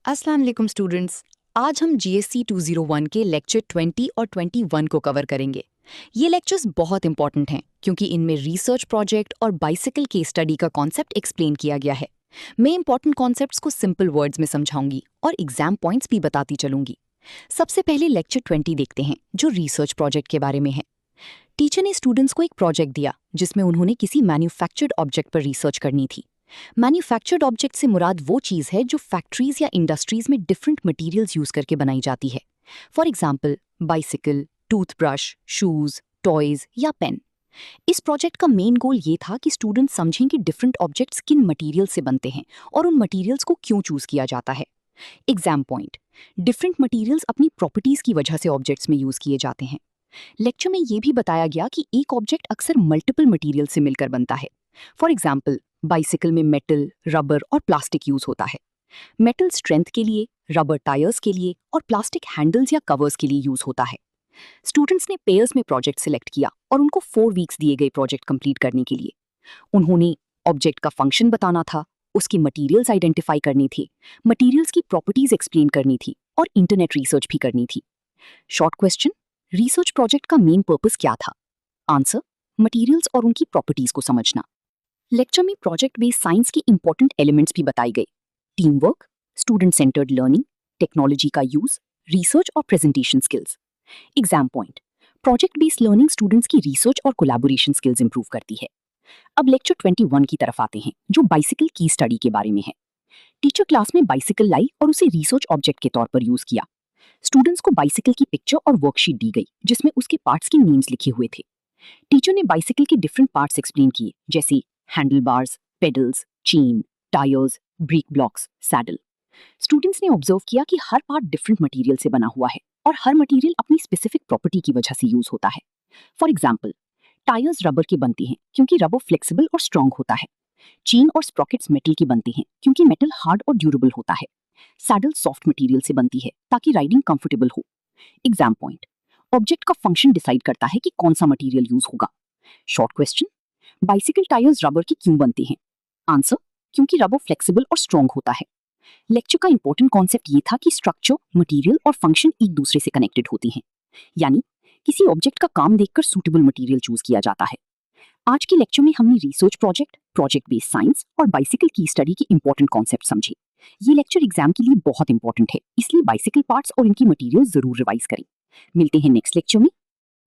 अस्सलाम वालेकुम स्टूडेंट्स। आज हम जीएससी 201 के लेक्चर 20 और 21 को कवर करेंगे। ये लेक्चर्स बहुत इंपॉर्टेंट हैं क्योंकि इनमें रिसर्च प्रोजेक्ट और बाइसिकल केस स्टडी का कॉन्सेप्ट एक्सप्लेन किया गया है। मैं इंपॉर्टेंट कॉन्सेप्ट्स को सिंपल वर्ड्स में समझाऊंगी और एग्जाम पॉइंट्स भी बताती चलूंगी। सबसे पहले लेक्चर 20 देखते हैं जो रिसर्च प्रोजेक्ट के बारे में है। टीचर ने स्टूडेंट्स को एक प्रोजेक्ट दिया जिसमें उन्होंने किसी मैन्युफैक्चर्ड ऑब्जेक्ट पर रिसर्च करनी थी। मैन्युफैक्चर्ड ऑब्जेक्ट से मुराद वो चीज़ है जो फैक्ट्रीज या इंडस्ट्रीज में डिफरेंट मटेरियल्स यूज करके बनाई जाती है। For example bicycle, toothbrush, shoes, toys या पेन। इस प्रोजेक्ट का मेन गोल ये था कि स्टूडेंट्स समझें कि डिफरेंट ऑब्जेक्ट्स किन मटेरियल से बनते हैं और उन मटेरियल्स को क्यों चूज किया जाता है। एग्जाम पॉइंट, डिफरेंट मटेरियल्स अपनी प्रॉपर्टीज की वजह से ऑब्जेक्ट्स में यूज किए जाते हैं। लेक्चर में ये भी बताया गया कि एक ऑब्जेक्ट अक्सर मल्टीपल मटेरियल से मिलकर बनता है। फॉर एग्जाम्पल बाइसिकल में मेटल, रबर और प्लास्टिक यूज होता है। मेटल स्ट्रेंथ के लिए, रबर टायर्स के लिए और प्लास्टिक हैंडल्स या कवर्स के लिए यूज होता है। स्टूडेंट्स ने पेयर्स में प्रोजेक्ट सिलेक्ट किया और उनको 4 वीक्स दिए गए प्रोजेक्ट कंप्लीट करने के लिए। उन्होंने ऑब्जेक्ट का फंक्शन बताना था, उसकी मटेरियल्स आइडेंटिफाई करनी थी, मटेरियल्स की प्रॉपर्टीज एक्सप्लेन करनी थी और इंटरनेट रिसर्च भी करनी थी। शॉर्ट क्वेश्चन, रिसर्च प्रोजेक्ट का मेन पर्पस क्या था? आंसर, मटेरियल्स और उनकी प्रॉपर्टीज को समझना। लेक्चर में प्रोजेक्ट बेस्ड साइंस की इंपॉर्टेंट एलिमेंट्स भी बताई गई। Team work, student centred learning, technology का यूज, रिसर्च और presentation skills. Exam point, project based learning students की रिसर्च और कोलैबोरेशन स्किल्स इंप्रूव करती है। अब लेक्चर 21 की तरफ आते हैं जो बाइसिकल की स्टडी के बारे में है। टीचर क्लास में बाइसिकल लाई और उसे रिसर्च ऑब्जेक्ट के तौर पर यूज किया। स्टूडेंट्स को बाइसिकल की पिक्चर और वर्कशीट दी गई जिसमें उसके पार्ट्स के नेम्स लिखे हुए थे। टीचर ने बाइसिकल के डिफरेंट पार्ट्स एक्सप्लेन किए जैसे handlebars, pedals, chain, tyres, brake blocks, saddle. Students ने ऑब्जर्व किया कि हर पार्ट डिफरेंट मटेरियल से बना हुआ है और हर मटेरियल अपनी स्पेसिफिक प्रॉपर्टी की वजह से यूज होता है। फॉर एग्जाम्पल, टायर्स रबर के बनते हैं क्योंकि रबर फ्लेक्सिबल और स्ट्रॉन्ग होता है। चेन और स्प्रॉकेट्स मेटल के बनते हैं क्योंकि मेटल हार्ड और ड्यूरेबल होता है। सैडल सॉफ्ट मटेरियल से बनती है ताकि राइडिंग कंफर्टेबल हो। एग्जाम पॉइंट, ऑब्जेक्ट का फंक्शन डिसाइड करता है कि कौन सा मटेरियल यूज होगा। Short question, bicycle tyres rubber के क्यों बनते हैं? आंसर, क्योंकि रबर फ्लेक्सिबल और स्ट्रॉन्ग होता है। लेक्चर का इंपॉर्टेंट कॉन्सेप्ट ये था कि स्ट्रक्चर, मटेरियल और फंक्शन एक दूसरे से कनेक्टेड होते हैं, यानी किसी ऑब्जेक्ट का काम देखकर सूटेबल मटेरियल चूज किया जाता है। आज के लेक्चर में हमने research project, project based science और बाइसिकल की स्टडी की इंपॉर्टेंट कॉन्सेप्ट समझे। ये लेक्चर एग्जाम के लिए बहुत इंपॉर्टेंट है, इसलिए बाइसिकल पार्ट्स और इनकी मटेरियल जरूर रिवाइज करें। मिलते हैं नेक्स्ट लेक्चर में।